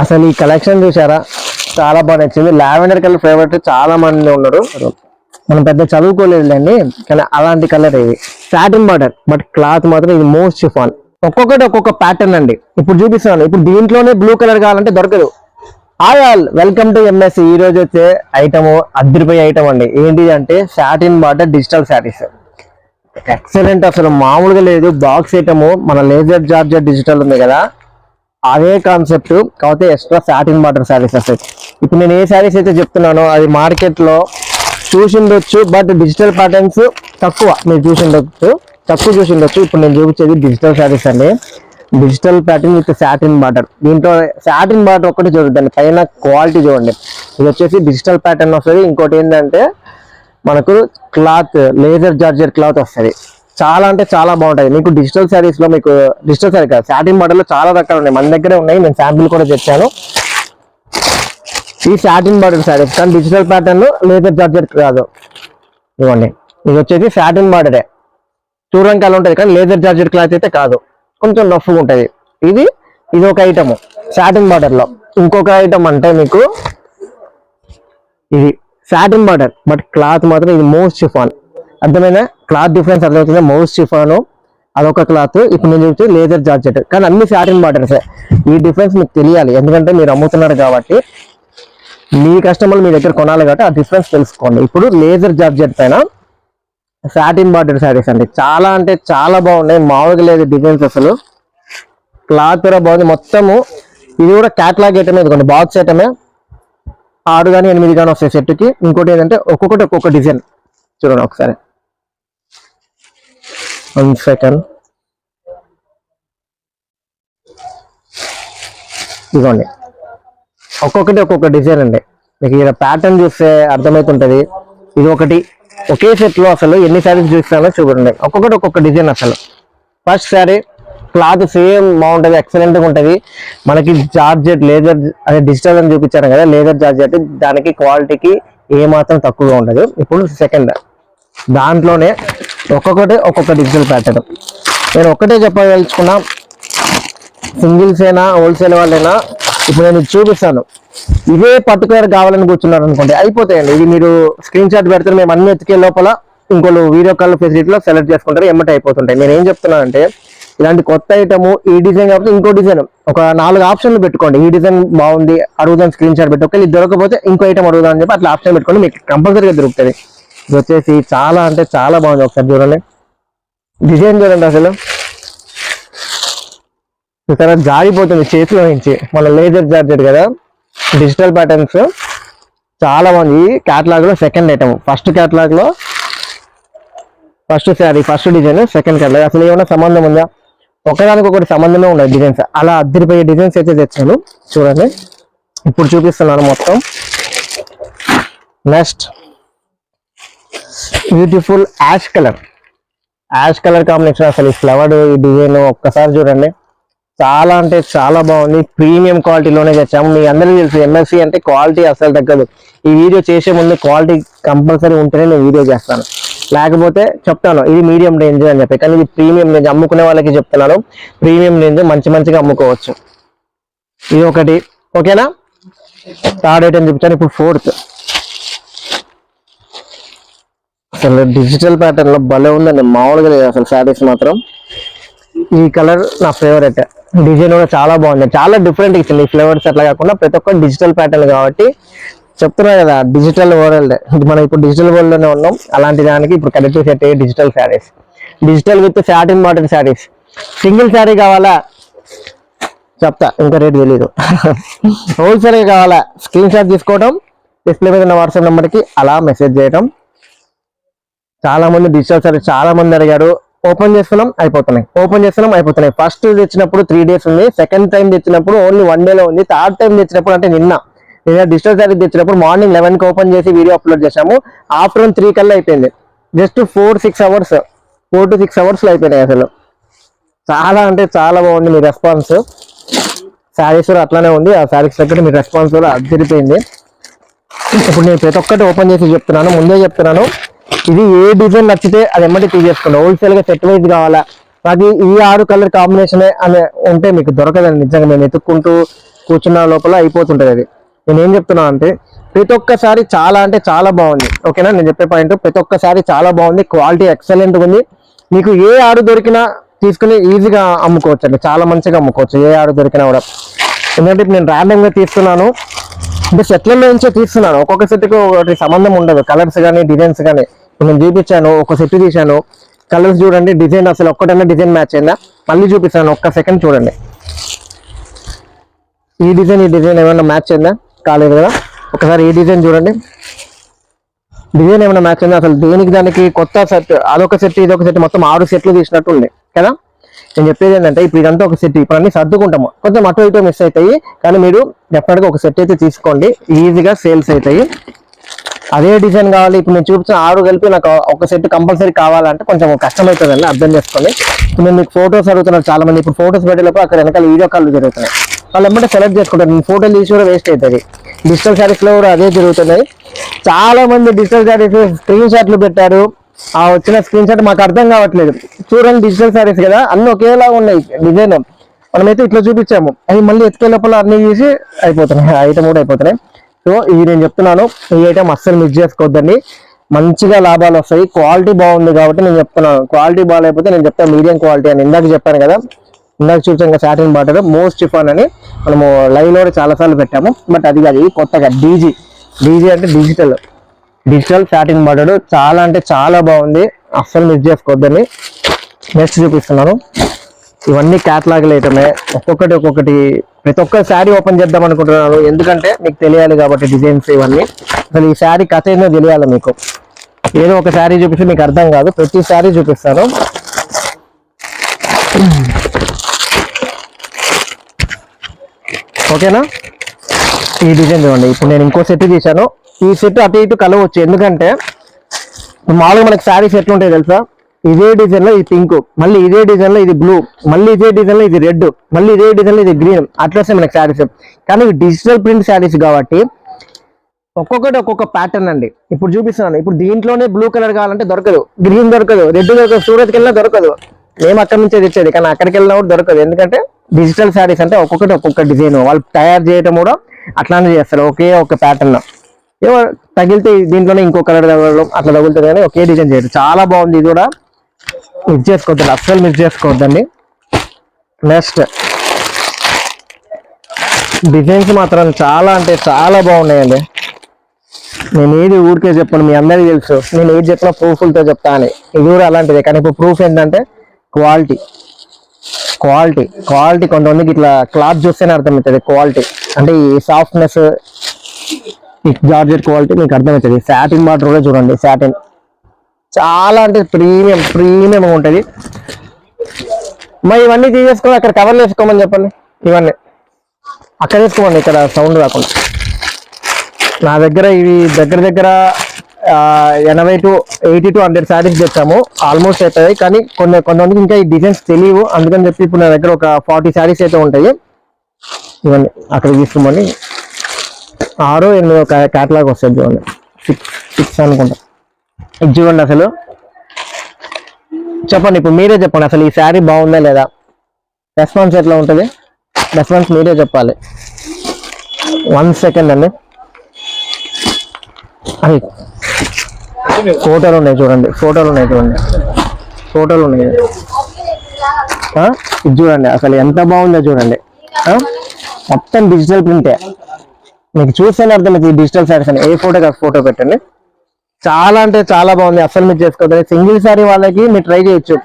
అసలు ఈ కలెక్షన్ చూసారా, చాలా బాగా నచ్చింది. లావెండర్ కలర్ ఫేవరెట్ చాలా మంది ఉన్నారు. మనం పెద్ద చదువుకోలేదులేండి, కానీ అలాంటి కలర్ ఇది. సాటిన్ బార్డర్, బట్ క్లాత్ మాత్రం ఇది మోస్ట్ షిఫాన్. ఒక్కొక్కటి ఒక్కొక్క ప్యాటర్న్ అండి. ఇప్పుడు చూపిస్తున్నాను. ఇప్పుడు దీంట్లోనే బ్లూ కలర్ కావాలంటే దొరకదు. Hi all, welcome to MSc. ఈ రోజు వచ్చే ఐటమ్ అద్దరిపోయే ఐటమ్ అండి. ఏంటి అంటే satin border digital saris. Excellent, అసలు మామూలుగా లేదు. బాక్స్ ఐటమ్ మన లేజర్ జార్జెట్ డిజిటల్ ఉంది కదా, అదే కాన్సెప్ట్. కాకపోతే ఎక్స్ట్రా సాటిన్ బార్డర్ శారీస్ వస్తాయి. ఇప్పుడు నేను ఏ శారీస్ అయితే చెప్తున్నానో అది మార్కెట్ లో చూసిండొచ్చు, బట్ డిజిటల్ ప్యాటర్న్స్ తక్కువ మీరు చూసిండొచ్చు, ఇప్పుడు నేను చూపించేది డిజిటల్ శారీస్ అండి. Digital pattern with satin border. దీంట్లో సాటిన్ బార్డర్ ఒక్కటి చూడండి, పైన క్వాలిటీ చూడండి. ఇది వచ్చేసి డిజిటల్ ప్యాటర్న్ వస్తుంది. ఇంకోటి ఏంటంటే మనకు క్లాత్ లేజర్ జార్జెట్ క్లాత్ వస్తుంది. చాలా అంటే చాలా బాగుంటాయి. మీకు డిజిటల్ శారీస్ లో, మీకు డిజిటల్ శారీ కాదు, సాటిన్ బార్డర్ లో చాలా రకాలు ఉన్నాయి. మన దగ్గరే ఉన్నాయి, నేను శాంపిల్ కూడా తెచ్చాను. ఈ సాటిన్ బార్డర్ శారీస్ కానీ డిజిటల్ ప్యాటర్న్ లేజర్ జార్జెట్ కాదు. ఇవ్వండి, ఇది వచ్చేసి సాటిన్ బార్డరే, చూడడానికి అలా ఉంటుంది, కానీ లేజర్ జార్జెట్ క్లాత్ అయితే కాదు, కొంచెం రఫ్గా ఉంటుంది. ఇది ఒక ఐటమ్ సాటిన్ బార్డర్ లో. ఇంకొక ఐటమ్ అంటే మీకు ఇది సాటిన్ బార్డర్, బట్ క్లాత్ మాత్రం ఇది మోస్ట్ షిఫాన్. అర్థమైనా? క్లాత్ డిఫరెన్స్ అర్థమవుతుంది. మోస్ట్ షిఫాను అదొక క్లాత్. ఇప్పుడు నేను చూస్తే లేజర్ జార్జెట్, కానీ అన్ని సాటిన్ బార్డర్సే. ఈ డిఫరెన్స్ మీకు తెలియాలి, ఎందుకంటే మీరు అమ్ముతున్నారు కాబట్టి, మీ కస్టమర్లు మీ దగ్గర కొనాలి కాబట్టి ఆ డిఫరెన్స్ తెలుసుకోండి. ఇప్పుడు లేజర్ జార్జెట్ పైన సాటిన్ బార్డర్ శారీస్ అండి. చాలా అంటే చాలా బాగున్నాయి, మామూలుగా లేదు డిజైన్స్. అసలు క్లాత్ కూడా బాగుంది మొత్తము. ఇది కూడా క్యాట్లాగ్ ఐటమే, ఇదిగోండి బాక్స్ ఐటమే. 6 కానీ 8 కానీ వస్తాయి సెట్కి. ఇంకోటి ఏంటంటే ఒక్కొక్కటి ఒక్కొక్క డిజైన్. చూడండి ఒకసారి, 1 సెకండ్. ఇదిగోండి, ఒక్కొక్కటి ఒక్కొక్క డిజైన్ అండి. మీకు ఇలా ప్యాటర్న్ చూస్తే అర్థమవుతుంటది. ఇది ఒకటి ఒకే సెట్ లో అసలు ఎన్ని శారీస్ చూస్తానో చూడండి, ఒక్కొక్కటి ఒక్కొక్క డిజైన్. అసలు ఫస్ట్ శారీ క్లాత్ సేమ్ బాగుంటది, ఎక్సలెంట్ గా ఉంటది. మనకి జార్జెట్ లేజర్ అదే డిజిటల్ అని చూపించాను కదా, లేజర్ జార్జెట్, దానికి క్వాలిటీకి ఏ మాత్రం తక్కువగా ఉండదు. ఇప్పుడు సెకండ్, దాంట్లోనే ఒక్కొక్కటి ఒక్కొక్క డిజిటల్ ప్యాటర్న్. నేను ఒక్కటే చెప్పదలుచుకున్నా, సింగిల్స్ అయినా హోల్సేల్ వాళ్ళైనా. ఇప్పుడు నేను చూపిస్తాను, ఇవే పర్టికులర్ కావాలని కూర్చున్నారు అనుకోండి, అయిపోతాయండి. ఇది మీరు స్క్రీన్ షాట్ పెడతారు, మేము అన్ని ఎత్తికే లోపల ఇంకోళ్ళు వీడియో కాల్ ఫెసిలిటీలో సెలెక్ట్ చేసుకుంటారు, ఎమ్మటి అయిపోతుంటాయి. నేను ఏం చెప్తున్నానంటే, ఇలాంటి కొత్త ఐటమ్ ఈ డిజైన్ కాబట్టి ఇంకో డిజైన్, ఒక 4 ఆప్షన్లు పెట్టుకోండి. ఈ డిజైన్ బాగుంది, అడుగుదాం స్క్రీన్ షాట్ పెట్టి, ఒకవేళ ఇది దొరకపోతే ఇంకో ఐటమ్ అడుగుదాం అని చెప్పి అట్లా ఆప్షన్ పెట్టుకోండి, మీకు కంపల్సరీగా దొరుకుతుంది. ఇది వచ్చేసి చాలా అంటే చాలా బాగుంది. ఒకసారి చూడండి, డిజైన్ చూడండి. అసలు ఇక్కడ జారిపోతుంది చేతిలో నుంచి. మన లేజర్ జార్జెట్ కదా, డిజిటల్ ప్యాటర్న్స్ చాలా బాగుంది. ఈ క్యాటలాగ్ లో సెకండ్ ఐటమ్, ఫస్ట్ క్యాటలాగ్ లో first sari, first design, second catalogue. అసలు ఏమైనా సంబంధం ఉందా? ఒకదానికి ఒకటి సంబంధమే ఉన్నాయి డిజైన్స్. అలా అద్దరిపోయే డిజైన్స్ అయితే తెచ్చాను. చూడండి, ఇప్పుడు చూపిస్తున్నాను మొత్తం. Next beautiful ash colour combination. అసలు ఈ ఫ్లవర్, ఈ డిజైన్ ఒక్కసారి చూడండి, చాలా అంటే చాలా బాగుంది. ప్రీమియం క్వాలిటీలోనే తెచ్చాము. మీ అందరికీ తెలుసు ఎంఎస్సి అంటే క్వాలిటీ అసలు తగ్గదు. ఈ వీడియో చేసే ముందు క్వాలిటీ కంపల్సరీ ఉంటేనే నేను వీడియో చేస్తాను, లేకపోతే చెప్తాను ఇది మీడియం రేంజ్ అని చెప్పి. కానీ ఇది ప్రీమియం రేంజ్, అమ్ముకునే వాళ్ళకి చెప్తున్నాను. ప్రీమియం రేంజ్ మంచిగా అమ్ముకోవచ్చు. ఇది ఒకటి, ఓకేనా? థర్డ్ ఐటమ్ చెప్తాను. ఇప్పుడు ఫోర్త్, అసలు డిజిటల్ ప్యాటర్న్ లో భలే ఉందండి, మామూలుగా లేదు అసలు. శారీస్ మాత్రం ఈ కలర్ నా ఫేవరెట్. డిజైన్ కూడా చాలా బాగుంది, చాలా డిఫరెంట్ ఇచ్చింది. ఈ ఫ్లేవర్స్ అట్లా కాకుండా ప్రతి ఒక్క డిజిటల్ ప్యాటర్న్ కాబట్టి చెప్తున్నా కదా, డిజిటల్ వరల్డ్. మనం ఇప్పుడు డిజిటల్ వరల్డ్ లోనే ఉన్నాం. అలాంటి దానికి ఇప్పుడు కరెక్ట్ సెట్ అయ్యే digital saris, digital with satin border saris. Single sari కావాలా చెప్తా, ఇంకా రేట్ తెలీదు. హోల్సేల్ కావాలా, స్క్రీన్ షాట్ తీసుకోవడం, డిస్ప్లే మీద ఉన్న వాట్సాప్ నెంబర్కి అలా మెసేజ్ చేయడం. చాలా మంది డిజిటల్ శారీస్ చాలా మంది అడిగారు. ఓపెన్ చేస్తున్నాం అయిపోతున్నాయి. ఫస్ట్ తెచ్చినప్పుడు 3 days ఉంది, సెకండ్ టైం తెచ్చినప్పుడు ఓన్లీ 1 day లో ఉంది, థర్డ్ టైం తెచ్చినప్పుడు అంటే నిన్న డిజిటల్ శారీ తెచ్చినప్పుడు మార్నింగ్ 11 కి ఓపెన్ చేసి వీడియో అప్లోడ్ చేసాము. ఆఫ్టర్నూన్ 3 కల్లా అయిపోయింది. జస్ట్ 4 to 6 hours లో అయిపోయినాయి. అసలు చాలా అంటే చాలా బాగుంది మీ రెస్పాన్స్. శారీస్ కూడా అట్లానే ఉంది, ఆ శారీస్ దగ్గర మీ రెస్పాన్స్ కూడా అదిరిపోయింది. ఇప్పుడు నేను ప్రతి ఒక్కటి ఓపెన్ చేసి చెప్తున్నాను, ముందే చెప్తున్నాను. ఇది ఏ డిజైన్ నచ్చితే అది ఎమ్మటి తీసేసుకోండి. హోల్సేల్ గా సెట్ వైజ్ కావాలా, అది ఈ 6 కలర్ కాంబినేషన్ అని ఉంటే మీకు దొరకదండి. నిజంగా మేము ఎత్తుక్కుంటూ కూర్చున్న లోపల అయిపోతుంటది. అది నేను ఏం చెప్తున్నా అంటే ప్రతి ఒక్కసారి చాలా అంటే చాలా బాగుంది. ఓకేనా, నేను చెప్పే పాయింట్ ప్రతి ఒక్కసారి చాలా బాగుంది, క్వాలిటీ ఎక్సలెంట్ ఉంది. మీకు ఏ ఆడు దొరికినా తీసుకుని ఈజీగా అమ్ముకోవచ్చు అండి, చాలా మంచిగా అమ్ముకోవచ్చు ఏ ఆడు దొరికినా కూడా. ఎందుకంటే నేను ర్యాండమ్ గా తీస్తున్నాను అంటే సెట్లలో నుంచే తీస్తున్నాను. ఒక్కొక్క సెట్కి ఒకటి సంబంధం ఉండదు, కలర్స్ కానీ డిజైన్స్ కానీ. నేను చూపించాను, ఒక సెట్ తీశాను, కలర్స్ చూడండి, డిజైన్ అసలు ఒక్కటన్నా డిజైన్ మ్యాచ్ అయిందా. మళ్ళీ చూపిస్తాను, ఒక్క సెకండ్ చూడండి. ఈ డిజైన్ ఏమైనా మ్యాచ్ అయిందా? కాలేదు కదా. ఒకసారి ఈ డిజైన్ చూడండి, డిజైన్ ఏమైనా మ్యాచ్ అయిందా? అసలు దేనికి దానికి కొత్త సెట్, అదొక సెట్ ఇదొక సెట్, మొత్తం 6 సెట్లు తీసినట్టు ఉంది కదా. నేను చెప్పేది ఏంటంటే ఇప్పుడు ఇదంతా ఒక సెట్, ఇప్పుడు అన్ని సర్దుకుంటాము, కొంచెం అటు ఇటు మిస్ అవుతాయి, కానీ మీరు డెఫినెట్గా ఒక సెట్ అయితే తీసుకోండి, ఈజీగా సేల్స్ అవుతాయి. అదే డిజైన్ కావాలి, ఇప్పుడు నేను చూపించిన 6 కలిపి నాకు ఒక సెట్ కంపల్సరీ కావాలంటే కొంచెం కష్టమవుతుందండి, అర్థం చేసుకోండి. ఇప్పుడు నేను మీకు ఫోటోస్ అడుగుతున్నారు చాలా మంది, ఇప్పుడు ఫోటోస్ పెట్టేటప్పుడు అక్కడ వెనకాల వీడియో కాల్ జరుగుతున్నాయి, వాళ్ళు ఏమంటే సెలెక్ట్ చేసుకుంటారు, నేను ఫోటోలు తీసి కూడా వేస్ట్ అవుతుంది. డిజిటల్ శారీస్ లో కూడా అదే జరుగుతున్నాయి. చాలా మంది డిజిటల్ శారీస్ స్క్రీన్ షాట్లు పెట్టారు, ఆ వచ్చిన స్క్రీన్ షాట్ మాకు అర్థం కావట్లేదు. చూడండి డిజిటల్ శారీస్ కదా, అన్ని ఒకేలా ఉన్నాయి డిజైన్, మనమైతే ఇట్లా చూపించాము, అవి మళ్ళీ ఎత్తుకే లోపల అన్ని తీసి అయిపోతున్నాయి, ఐటమ్ కూడా అయిపోతున్నాయి. సో ఇది నేను చెప్తున్నాను, ఈ ఐటమ్ అస్సలు మిస్ చేసుకోవద్దండి, మంచిగా లాభాలు వస్తాయి. క్వాలిటీ బాగుంది కాబట్టి నేను చెప్తున్నాను, క్వాలిటీ బాగాలేకపోతే నేను చెప్తాను మీడియం క్వాలిటీ అని. ఇందాక చెప్పాను కదా, ఇందాక చూసాం సాటిన్ బార్డర్ మోస్ట్ చిఫాన్ అని మనము లైవ్ లో చాలా సార్లు పెట్టాము, బట్ అది కాదు కొత్తగా డీజీ అంటే డిజిటల్ సాటిన్ బార్డర్, చాలా అంటే చాలా బాగుంది, అస్సలు మిస్ చేసుకోవద్దని. నెక్స్ట్ చూపిస్తున్నాను, ఇవన్నీ క్యాటలాగ్ ఐటమే, ఒక్కొక్కటి ప్రతి ఒక్క శారీ ఓపెన్ చేద్దాం అనుకుంటున్నాను, ఎందుకంటే మీకు తెలియాలి కాబట్టి డిజైన్స్ ఇవన్నీ. అసలు ఈ శారీ కథ ఏందో తెలియాలి మీకు, ఏదో ఒక శారీ చూపిస్తే మీకు అర్థం కాదు, ప్రతి శారీ చూపిస్తాను. ఓకేనా, ఈ డిజైన్ చూడండి, ఇప్పుడు నేను ఇంకో సెట్ తీశాను, ఈ సెట్ అటు ఇటు కలవచ్చు, ఎందుకంటే మామూలుగా మనకి శారీస్ ఎట్లుంటాయి తెలుసా, ఇదే డిజైన్ లో ఇది పింక్, మళ్ళీ ఇదే డిజైన్ లో ఇది బ్లూ, మళ్ళీ ఇదే డిజైన్ లో ఇది రెడ్, మళ్ళీ ఇదే డిజైన్ లో ఇది గ్రీన్, అట్లా వస్తాయి మనకి శారీస్. కానీ ఇవి డిజిటల్ ప్రింట్ శారీస్ కాబట్టి ఒక్కొక్కటి ఒక్కొక్క ప్యాటర్న్ అండి. ఇప్పుడు చూపిస్తున్నాను, ఇప్పుడు దీంట్లోనే బ్లూ కలర్ కావాలంటే దొరకదు, గ్రీన్ దొరకదు, రెడ్ దొరకదు, సూరత్కి వెళ్ళినా దొరకదు, మేము అక్కడి నుంచే తెచ్చేది, కానీ అక్కడికి వెళ్ళినా కూడా దొరకదు. ఎందుకంటే డిజిటల్ శారీస్ అంటే ఒక్కొక్కటి ఒక్కొక్క డిజైన్, వాళ్ళు తయారు చేయడం కూడా అట్లానే చేస్తారు, ఒకే ఒక ప్యాటర్న్. ఏమో తగిలితే దీంట్లోనే ఇంకో కలర్ తగలడం అట్లా తగులుతుంది, కానీ ఒకే డిజైన్ చేయడం. చాలా బాగుంది, ఇది కూడా మిస్ చేసుకోవద్దండి, అస్సలు మిస్ చేసుకోవద్దండి. నెక్స్ట్ డిజైన్స్ మాత్రం చాలా అంటే చాలా బాగున్నాయండి. నేను ఏది ఊరికే చెప్పను, మీ అందరికీ తెలుసు నేను ఏది చెప్పినా ప్రూఫ్లతో చెప్తా అని, ఇది కూడా అలాంటిదే. కానీ ఇప్పుడు ప్రూఫ్ ఏంటంటే క్వాలిటీ. కొంతమందికి ఇట్లా క్లాత్ చూస్తేనే అర్థమవుతుంది క్వాలిటీ, అంటే ఈ సాఫ్ట్నెస్, ఈ జార్జెట్ క్వాలిటీ మీకు అర్థమవుతుంది. సాటిన్ బార్డర్ కూడా చూడండి, సాటిన్ చాలా అంటే ప్రీమియం ఉంటుంది. మరి ఇవన్నీ తీసేసుకొని అక్కడ కవర్లు వేసుకోమని చెప్పండి, ఇవన్నీ అక్కడ వేసుకోమండి, ఇక్కడ సౌండ్ రాకుండా. నా దగ్గర ఇవి దగ్గర 80 to 80 to 100 శారీస్ తెచ్చాము, ఆల్మోస్ట్ అవుతాయి. కానీ కొంతమందికి ఇంకా ఈ డిజైన్స్ తెలియవు, అందుకని చెప్పి ఇప్పుడు నా దగ్గర ఒక 40 శారీస్ అయితే ఉంటాయి. ఇవన్నీ అక్కడ తీసుకోమని 6 8 క్యాటలాగ్ వస్తుంది చూడండి, 6 అనుకుంటా. ఇది చూడండి, అసలు చెప్పండి, ఇప్పుడు మీరే చెప్పండి, అసలు ఈ శారీ బాగుందా లేదా, రెస్పాన్స్ ఎట్లా ఉంటుంది, రెస్పాన్స్ మీరే చెప్పాలి. 1 సెకండ్ అండి, అది ఫోటోలు ఉన్నాయి చూడండి, ఫోటోలు ఉన్నాయి. ఇది చూడండి, అసలు ఎంత బాగుందో చూడండి, మొత్తం డిజిటల్ ప్రింటే, మీకు చూస్తేనే అర్థమైంది ఈ డిజిటల్ శారీస్ అని. ఏ ఫోటో పెట్టండి, చాలా అంటే చాలా బాగుంది, అసలు మీరు చేసుకోవద్దు. సింగిల్ శారీ వాళ్ళకి మీరు ట్రై చేయొచ్చు,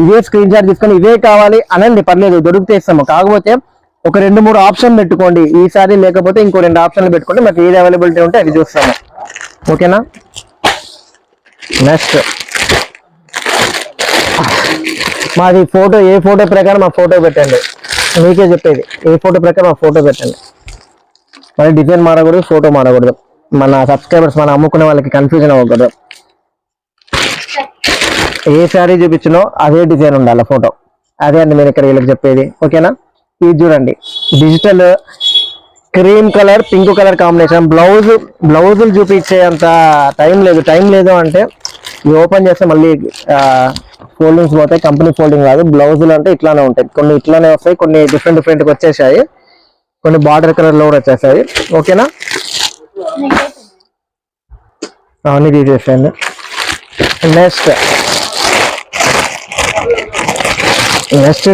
ఇదే స్క్రీన్ షాట్ తీసుకొని ఇదే కావాలి అనండి, పర్లేదు, దొరికితే ఇస్తాము. కాకపోతే ఒక 2-3 ఆప్షన్ పెట్టుకోండి, ఈ శారీ లేకపోతే ఇంకో 2 ఆప్షన్లు పెట్టుకోండి, మాకు ఏది అవైలబిలిటీ ఉంటే అది చూస్తాము. ఓకేనా, నెక్స్ట్ మాది ఫోటో, ఏ ఫోటో ప్రకారం మా ఫోటో పెట్టండి, మీకే చెప్పేది, ఏ ఫోటో ప్రకారం మా ఫోటో పెట్టండి. మరి డిజైన్ మారకూడదు, ఫోటో మారకూడదు, మన సబ్స్క్రైబర్స్ మన అమ్ముకునే వాళ్ళకి కన్ఫ్యూజన్ అవ్వకూడదు. ఏ శారీ చూపించినో అదే డిజైన్ ఉండాలి ఫోటో, అదే అండి నేను ఇక్కడ వీళ్ళకి చెప్పేది. ఓకేనా, ఇది చూడండి, digital cream colour pink colour combination, బ్లౌజులు చూపించేంత టైం లేదు అంటే ఇవి ఓపెన్ చేస్తే మళ్ళీ ఫోల్డింగ్స్ పోతాయి, కంపెనీ ఫోల్డింగ్ కాదు. బ్లౌజులు అంటే ఇట్లానే ఉంటాయి, కొన్ని ఇట్లానే వస్తాయి, కొన్ని డిఫరెంట్గా వచ్చేసాయి. కొన్ని బార్డర్ కలర్ లో కూడా వచ్చేస్తాయి. ఓకేనా, అవన్నీ తీసేసేయండి. నెక్స్ట్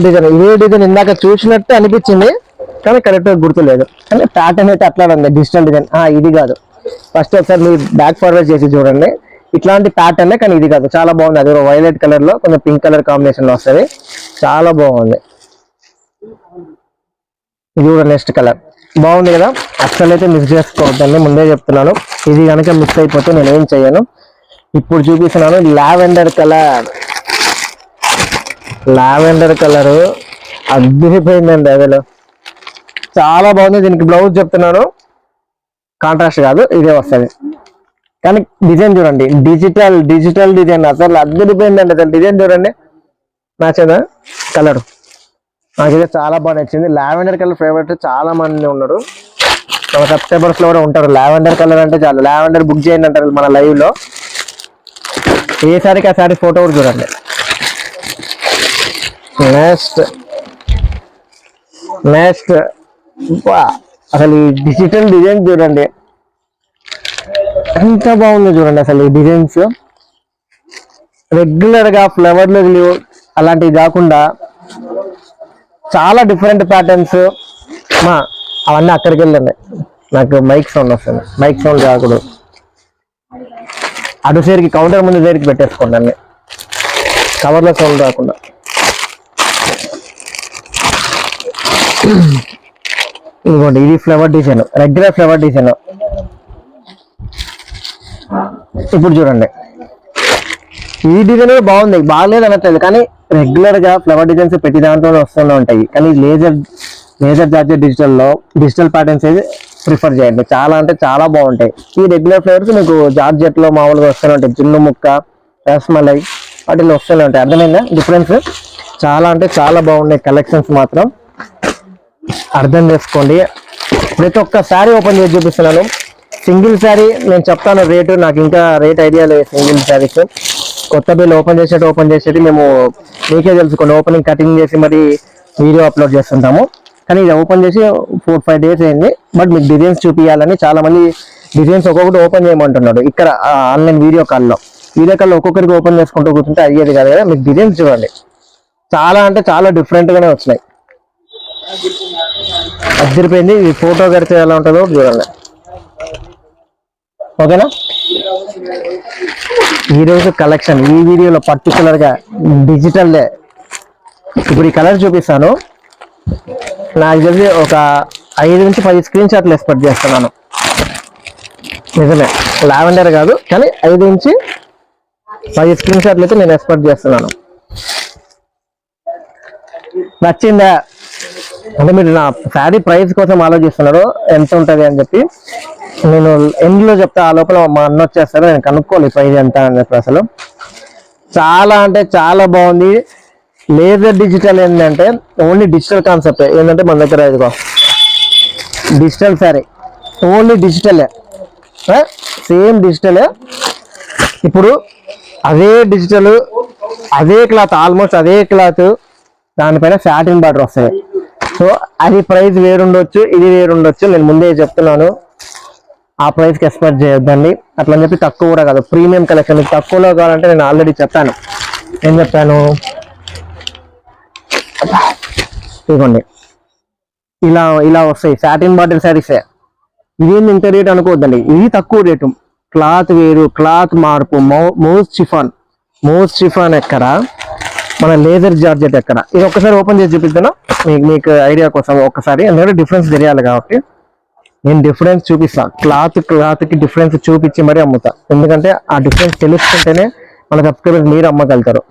డిజైన్, ఇదే డిజైన్ ఇందాక చూసినట్టు అనిపించింది కానీ కరెక్ట్ గా గుర్తులేదు. కానీ ప్యాటర్న్ అయితే అట్లా ఉంది, డిజిటల్ డిజైన్. ఇది కాదు, ఫస్ట్ ఒకసారి మీరు బ్యాక్ ఫార్వర్డ్ చేసి చూడండి. ఇట్లాంటి ప్యాటర్న్ కానీ ఇది కాదు. చాలా బాగుంది. అది వైలెట్ కలర్ లో కొంచెం పింక్ కలర్ కాంబినేషన్ లో వస్తుంది. చాలా బాగుంది. ఇది కూడా నెక్స్ట్ కలర్ బాగుంది కదా. అస్సలు అయితే మిస్ చేసుకోవద్దండి, ముందే చెప్తున్నాను. ఇది కనుక మిస్ అయిపోతే నేను ఏం చెయ్యను. ఇప్పుడు చూపిస్తున్నాను లావెండర్ కలర్. లావెండర్ కలర్ అద్భుతమైందండి. అదిలో చాలా బాగుంది. దీనికి బ్లౌజ్ చెప్తున్నాను, కాంట్రాస్ట్ కాదు, ఇదే వస్తుంది. కానీ డిజైన్ చూడండి, డిజిటల్ డిజైన్ అసలు అద్భుతమైందండి. అసలు డిజైన్ చూడండి, నచ్చదా కలర్? నాకైతే చాలా బాగా నచ్చింది. లావెండర్ కలర్ ఫేవరెట్ చాలా మంది ఉన్నారు, మన సబ్స్క్రైబర్స్ లో కూడా ఉంటారు. లావెండర్ కలర్ అంటే చాలు, లావెండర్ బుక్ చేయండి అంటారు మన లైవ్ లో. ఏ సారికి ఆ సారీ ఫోటో కూడా చూడండి. నెక్స్ట్ అసలు ఈ డిజిటల్ డిజైన్ చూడండి, ఎంత బాగుంది చూడండి. అసలు ఈ డిజైన్స్ రెగ్యులర్ గా ఫ్లవర్లు అలాంటివి కాకుండా చాలా డిఫరెంట్ ప్యాటర్న్స్. అవన్నీ అక్కడికి వెళ్ళండి. నాకు మైక్ సౌండ్ వస్తుంది, మైక్ సౌండ్ కాకూడదు. అటు సైడ్కి కౌంటర్ ముందు దగ్గరికి పెట్టేసుకోండి అన్ని, కవర్లో సౌండ్ రాకుండా. ఇదిగోండి, ఇది flower design, regular flower design. ఇప్పుడు చూడండి, ఈ డిజైన్ బాగుంది, బాగలేదు అనట్లేదు. కానీ రెగ్యులర్ గా ఫ్లవర్ డిజైన్స్ ప్రతి దాంట్లో వస్తూనే ఉంటాయి. కానీ లేజర్ జార్జెట్ డిజిటల్ ప్యాటర్న్స్ అయితే ప్రిఫర్ చేయండి. చాలా అంటే చాలా బాగుంటాయి. ఈ రెగ్యులర్ ఫ్లేవర్స్ మీకు జార్జెట్ లో మామూలుగా వస్తూనే ఉంటాయి. జున్ను ముక్క, రస్మలై వాటిలో వస్తూనే ఉంటాయి. అర్థమైందా డిఫరెన్స్? చాలా అంటే చాలా బాగున్నాయి కలెక్షన్స్ మాత్రం, అర్థం చేసుకోండి. ప్రతి ఒక్క శారీ ఓపెన్ చేసి చూపిస్తున్నాను. సింగిల్ శారీ నేను చెప్తాను రేటు, నాకు ఇంకా రేట్ ఐడియా లేదు. సింగిల్ శారీస్ కొత్త బిల్ ఓపెన్ చేసేది మేము మీకే తెలుసుకోండి. ఓపెనింగ్ కటింగ్ చేసి మరి వీడియో అప్లోడ్ చేస్తుంటాము. కానీ ఇది ఓపెన్ చేసి 4-5 days అయింది. బట్ మీకు డిజైన్స్ చూపించాలని చాలా మంది డిజైన్స్ ఒక్కొక్కటి ఓపెన్ చేయమంటున్నాడు ఇక్కడ ఆన్లైన్ వీడియో కాల్లో ఒక్కొక్కరికి ఓపెన్ చేసుకుంటూ కూర్చుంటే అయ్యేది కాదు కదా. మీకు డిజైన్స్ చూడండి, చాలా అంటే చాలా డిఫరెంట్ గానే వచ్చినాయి. అదిరిపోయింది. ఈ ఫోటో కడితే ఎలా ఉంటుందో చూడండి. ఓకేనా, ఈరోజు కలెక్షన్ ఈ వీడియోలో పర్టికులర్ గా డిజిటల్. ఇప్పుడు ఈ కలర్ చూపిస్తాను. నాకు తెలిసి ఒక 5 నుంచి 10 స్క్రీన్ షాట్లు ఎక్స్పెక్ట్ చేస్తున్నాను. నిజమే, లావెండర్ కాదు కానీ 5 నుంచి 10 స్క్రీన్ షాట్లు అయితే నేను ఎక్స్పెక్ట్ చేస్తున్నాను. నచ్చిందా అంటే మీరు నా శారీ ప్రైస్ కోసం ఆలోచిస్తున్నారు ఎంత ఉంటుంది అని చెప్పి. నేను ఎండ్లో చెప్తా, ఆ లోపల మా అన్న వచ్చేస్తారు, నేను కనుక్కోవాలి ప్రైస్ ఎంత అని చెప్పి. అసలు చాలా అంటే చాలా బాగుంది. లేజర్ డిజిటల్ ఏంటంటే ఓన్లీ డిజిటల్ కాన్సెప్ట్. ఏంటంటే మన దగ్గర ఇదిగో డిజిటల్ శారీ, ఓన్లీ డిజిటలే, సేమ్ డిజిటలే. ఇప్పుడు అదే డిజిటల్, అదే క్లాత్, ఆల్మోస్ట్ అదే క్లాత్, దానిపైన సాటిన్ బార్డర్ వస్తుంది. సో అది ప్రైస్ వేరుండొచ్చు, ఇది వేరుండొచ్చు. నేను ముందే చెప్తున్నాను, ఆ ప్రైస్కి ఎక్స్పెక్ట్ చేయొద్దండి. అట్లా అని చెప్పి తక్కువ కూడా కాదు, ప్రీమియం కలెక్షన్. మీకు తక్కువలో కావాలంటే నేను ఆల్రెడీ చెప్పాను. ఏం చెప్పాను? ఇదిగోండి, ఇలా వస్తాయి సాటిన్ బార్డర్ శారీసే. ఇదేంటి ఇంత రేట్ అనుకోవద్దండి, ఇది తక్కువ రేటు. క్లాత్ వేరు, క్లాత్ మార్పు. మోస్ట్ షిఫాన్ ఎక్కడ, మన లేజర్ జార్జెట్ ఎక్కడ. ఇది ఒక్కసారి ఓపెన్ చేసి చూపిస్తాను మీకు ఐడియా కోసం. ఒక్కసారి ఎందుకంటే డిఫరెన్స్ తెలియాలి కాబట్టి నేను డిఫరెన్స్ చూపిస్తాను. క్లాత్కి డిఫరెన్స్ చూపించి మరీ అమ్ముతా. ఎందుకంటే ఆ డిఫరెన్స్ తెలుసుకుంటేనే మన సబ్స్క్రైబర్స్ మీరు అమ్మగలుగుతారు.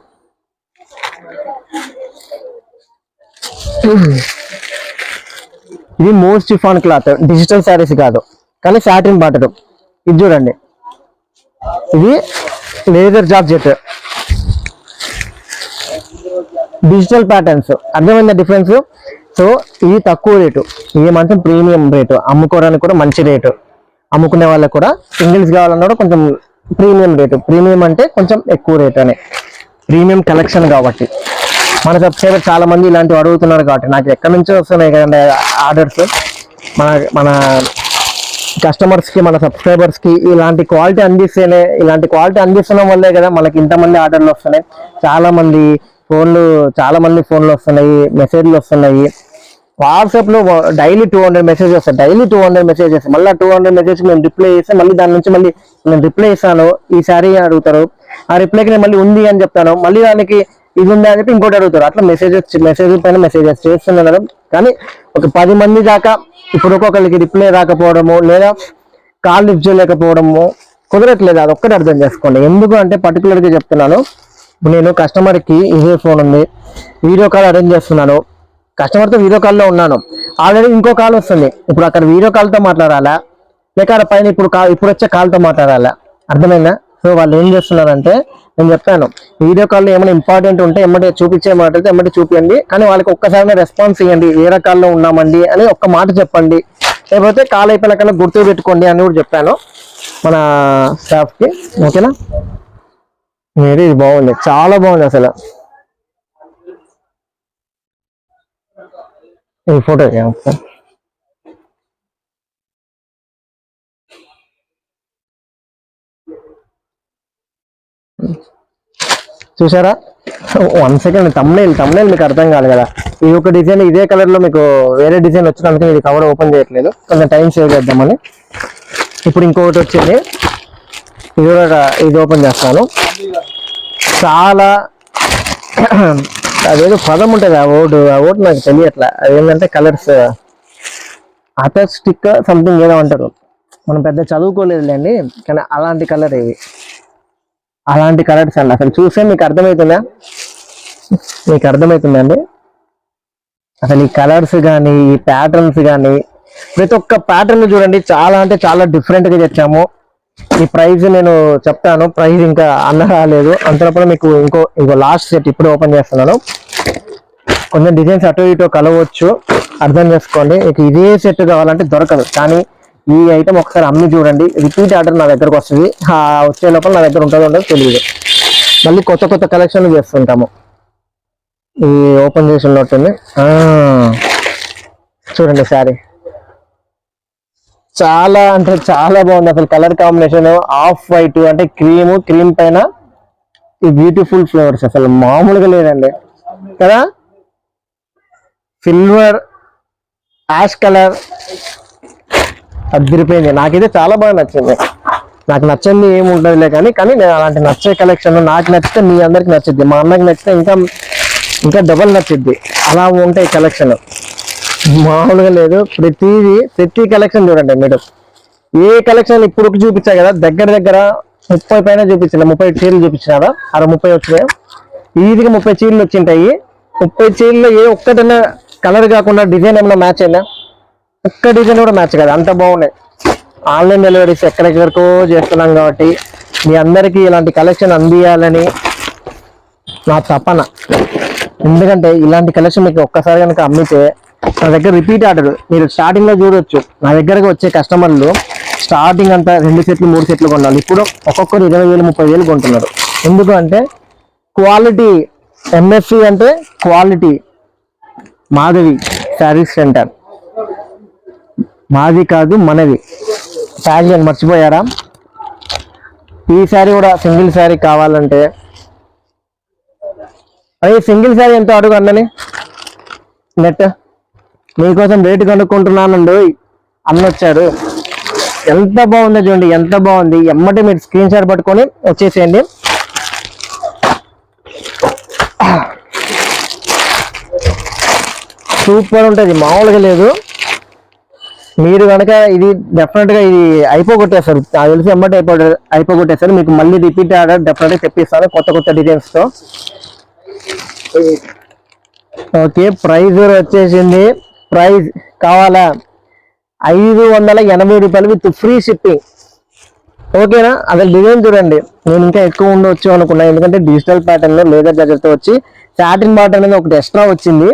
ఇది most chiffon cloth, digital saris కాదు కానీ సాటిన్ బార్డర్. ఇది చూడండి, ఇది లేజర్ జార్జెట్ డిజిటల్ ప్యాటర్న్స్. అర్థమైందా డిఫరెన్స్? సో ఇది తక్కువ రేటు, ఇది మాత్రం ప్రీమియం రేటు. అమ్ముకోవడానికి కూడా మంచి రేటు, అమ్ముకునే వాళ్ళకి కూడా. సింగిల్స్ కావాలన్నా కూడా కొంచెం ప్రీమియం రేటు. ప్రీమియం అంటే కొంచెం ఎక్కువ రేటు అని, ప్రీమియం కలెక్షన్ కాబట్టి. మన సబ్స్క్రైబర్ చాలా మంది ఇలాంటివి అడుగుతున్నారు కాబట్టి నాకు ఎక్కడి నుంచో వస్తున్నాయి కదండి ఆర్డర్స్. మన మన కస్టమర్స్ కి మన సబ్స్క్రైబర్స్ కి ఇలాంటి క్వాలిటీ అందిస్తున్నాం వల్లే కదా మనకి ఇంతమంది ఆర్డర్లు వస్తున్నాయి. చాలా మంది ఫోన్లు వస్తున్నాయి, మెసేజ్లు వస్తున్నాయి. వాట్సాప్ లో డైలీ 200 మెసేజెస్ వస్తాయి. మళ్ళీ 200 మెసేజ్ మేము రిప్లై చేస్తే మళ్ళీ దాని నుంచి మళ్ళీ నేను రిప్లై ఇస్తాను, ఈసారి అడుగుతారు. ఆ రిప్లైకి నేను మళ్ళీ ఉంది అని చెప్తాను, మళ్ళీ దానికి ఇది ఉంది అని చెప్పి ఇంకోటి అడుగుతారు. అట్లా మెసేజ్ పైన మెసేజెస్ చేస్తున్నాను. కానీ ఒక 10 మంది దాకా ఇప్పుడు ఒక్కొక్కరికి రిప్లై రాకపోవడము లేదా కాల్ లిఫ్ట్ చేయలేకపోవడము కుదరట్లేదు. అది ఒక్కటి అర్థం చేసుకోండి. ఎందుకు అంటే పర్టికులర్ గా చెప్తున్నాను. నేను కస్టమర్ కి ఇదే ఫోన్ ఉంది, వీడియో కాల్ అరేంజ్ చేస్తున్నాను, కస్టమర్ తో వీడియో కాల్లో ఉన్నాను. ఆల్రెడీ ఇంకో కాల్ వస్తుంది, ఇప్పుడు అక్కడ వీడియో కాల్ తో మాట్లాడాలా లేక అక్కడ పైన ఇప్పుడు వచ్చే కాల్తో మాట్లాడాలా, అర్థమైందా? సో వాళ్ళు ఏం చేస్తున్నారంటే, నేను చెప్పాను వీడియో కాల్లో ఏమైనా ఇంపార్టెంట్ ఉంటే ఎమ్మటే చూపించే మాటైతే ఎమ్మటే చూపించండి, కానీ వాళ్ళకి ఒక్కసారి రెస్పాన్స్ ఇవ్వండి. ఏ రకాల్లో ఉన్నామండి అని ఒక్క మాట చెప్పండి, లేకపోతే కాల్ అయిపోయిన కన్నా గుర్తు పెట్టుకోండి అని కూడా చెప్పాను మన స్టాఫ్ కి. ఓకేనా? ఇది బాగుంది, చాలా బాగుంది అసలు. ఈ ఫోటో చూసారా? 1 సెకండ్. తమ్నేల్ మీకు అర్థం కాదు కదా. ఈ ఒక డిజైన్ ఇదే కలర్ లో మీకు వేరే డిజైన్ వచ్చినందుకు ఇది కవర్ ఓపెన్ చేయట్లేదు, కొంచెం టైం సేవ్ చేద్దామని. ఇప్పుడు ఇంకొకటి వచ్చింది, ఇది ఓపెన్ చేస్తాను. చాలా అదేదో పదం ఉంటుంది, ఆ వర్డ్ నాకు తెలియట్లా. అదేంటంటే కలర్స్ అటాస్టిక్ సంథింగ్ ఏదో అంటారు. మనం పెద్ద చదువుకోలేదులేండి, కానీ అలాంటి కలర్ ఇవి, అలాంటి కలర్స్ అండి. అసలు చూస్తే మీకు అర్థమవుతుందా? అండి అసలు ఈ కలర్స్ కానీ ఈ ప్యాటర్న్స్ కానీ ప్రతి ఒక్క ప్యాటర్న్ చూడండి, చాలా అంటే చాలా డిఫరెంట్ గా తెచ్చాము. ఈ ప్రైస్ నేను చెప్తాను, ప్రైస్ ఇంకా అన్న రాలేదు. అంతలోపల మీకు ఇంకో లాస్ట్ సెట్ ఇప్పుడు ఓపెన్ చేస్తున్నాను. కొంచెం డిజైన్స్ అటు ఇటు కలవచ్చు, అర్థం చేసుకోండి. మీకు ఇదే సెట్ కావాలంటే దొరకదు, కానీ ఈ ఐటమ్ ఒకసారి అమ్మి చూడండి. రిపీట్ ఆర్డర్ నా దగ్గరకు వస్తుంది, వచ్చే లోపల నా దగ్గర ఉండదో తెలియదు. మళ్ళీ కొత్త కలెక్షన్లు చేస్తుంటాము. ఈ ఓపెన్ చేసి ఉన్నట్టుంది, చూడండి శారీ చాలా అంటే చాలా బాగుంది. అసలు కలర్ కాంబినేషన్ ఆఫ్ వైట్ అంటే క్రీమ్ పైన ఈ బ్యూటిఫుల్ ఫ్లవర్స్ అసలు మామూలుగా లేదండి కదా. సిల్వర్ యాష్ కలర్ అదిరిపోయింది. నాకైతే చాలా బాగా నచ్చింది. నాకు నచ్చింది ఏముంటుందిలే, కానీ నేను అలాంటి నచ్చే కలెక్షన్ నాకు నచ్చితే మీ అందరికి నచ్చింది, మా అన్నకి నచ్చితే ఇంకా డబల్ నచ్చిద్ది. అలా ఉంటాయి కలెక్షన్, మామూలుగా లేదు. ప్రతి కలెక్షన్ చూడండి మీరు. ఏ కలెక్షన్ ఇప్పుడు చూపించా కదా, దగ్గర 30 పైన చూపించిన, 30 చీరలు చూపించినారా? 30 వచ్చినాయి. ఈజీగా 30 చీరలు వచ్చింటాయి. 30 చీరలు ఏ ఒక్కటైనా కలర్ కాకుండా డిజైన్ ఏమైనా మ్యాచ్ అయినా? ఒక్క డిజైన్ కూడా మ్యాచ్ కదా, అంత బాగున్నాయి. ఆన్లైన్ డెలివరీస్ ఎక్కడెక్కడికో చేస్తున్నాం కాబట్టి మీ అందరికీ ఇలాంటి కలెక్షన్ అందియాలని నా తపన. ఎందుకంటే ఇలాంటి కలెక్షన్ మీకు ఒక్కసారి కనుక అమ్మితే నా దగ్గర రిపీట్ ఆర్డర్ మీరు స్టార్టింగ్ లో చూడొచ్చు. నా దగ్గరకు వచ్చే కస్టమర్లు స్టార్టింగ్ అంతా 2 సెట్లు 3 సెట్లు కొనాలి, ఇప్పుడు ఒక్కొక్కరు 20,000 30,000 కొంటున్నారు. ఎందుకు అంటే క్వాలిటీ. ఎంఎస్సి అంటే క్వాలిటీ. మాధవి శారీస్ సెంటర్, మాది కాదు మనది. ఫ్యాషన్ మర్చిపోయారా? ఈ శారీ కూడా సింగిల్ శారీ కావాలంటే, అదే సింగిల్ శారీ ఎంత అడుగు అన్నని నెట్ మీకోసం రేటు కనుక్కుంటున్నానండి. అన్నొచ్చాడు. ఎంత బాగుందో చూడండి, ఎంత బాగుంది. ఎమ్మటే మీరు స్క్రీన్ షాట్ పట్టుకొని వచ్చేసేయండి. సూపర్ ఉంటుంది, మామూలుగా లేదు. మీరు కనుక ఇది డెఫినెట్ గా ఇది అయిపోగొట్టేస్తారు, నాకు తెలిసి ఎమ్మటే అయిపోగొట్టేస్తారు. మీకు మళ్ళీ రిపీట్ ఆర్డర్ డెఫినెట్ గా తెప్పిస్తాను కొత్త డిజైన్స్ తో. ఓకే, ప్రైస్ వచ్చేసింది. ప్రైస్ కావాలా? 580 రూపాయలు విత్ ఫ్రీ షిప్పింగ్. ఓకేనా? అసలు డిజైన్ చూడండి, నేను ఇంకా ఎక్కువ ఉండవచ్చు అనుకున్నా, ఎందుకంటే డిజిటల్ ప్యాటర్న్ లో లేదర్ జాకెట్ తో వచ్చి సాటిన్ బార్డర్ అనేది ఒకటి ఎక్స్ట్రా వచ్చింది.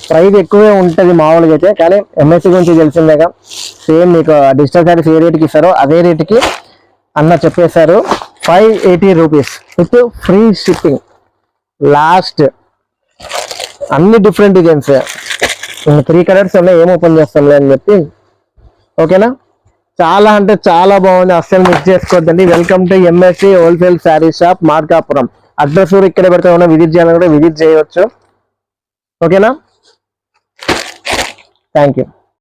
ప్రైస్ ఎక్కువే ఉంటుంది మామూలుగా అయితే, కానీ ఎంఎస్సి గురించి తెలిసిందేగా. సేమ్ మీకు డిజిటల్ శారీస్ ఏ రేట్కి ఇస్తారో అదే రేట్కి అన్న చెప్పేశారు. 580 rupees with free shipping. Last అన్ని డిఫరెంట్ డిజైన్స్. 3 కలర్స్ ఉన్నాయి, ఏం ఓపెన్ చేస్తాంలే అని చెప్పి ఓకేనా, చాలా అంటే చాలా బాగుంది, అస్సలు మిస్ చేసుకోవద్దండి. Welcome to MSC wholesale sari shop Markapuram. Address కూడా ఇక్కడ పెడితే ఉన్న విజిట్ చేయాలని కూడా విజిట్ చేయవచ్చు. ఓకేనా, థ్యాంక్ యూ.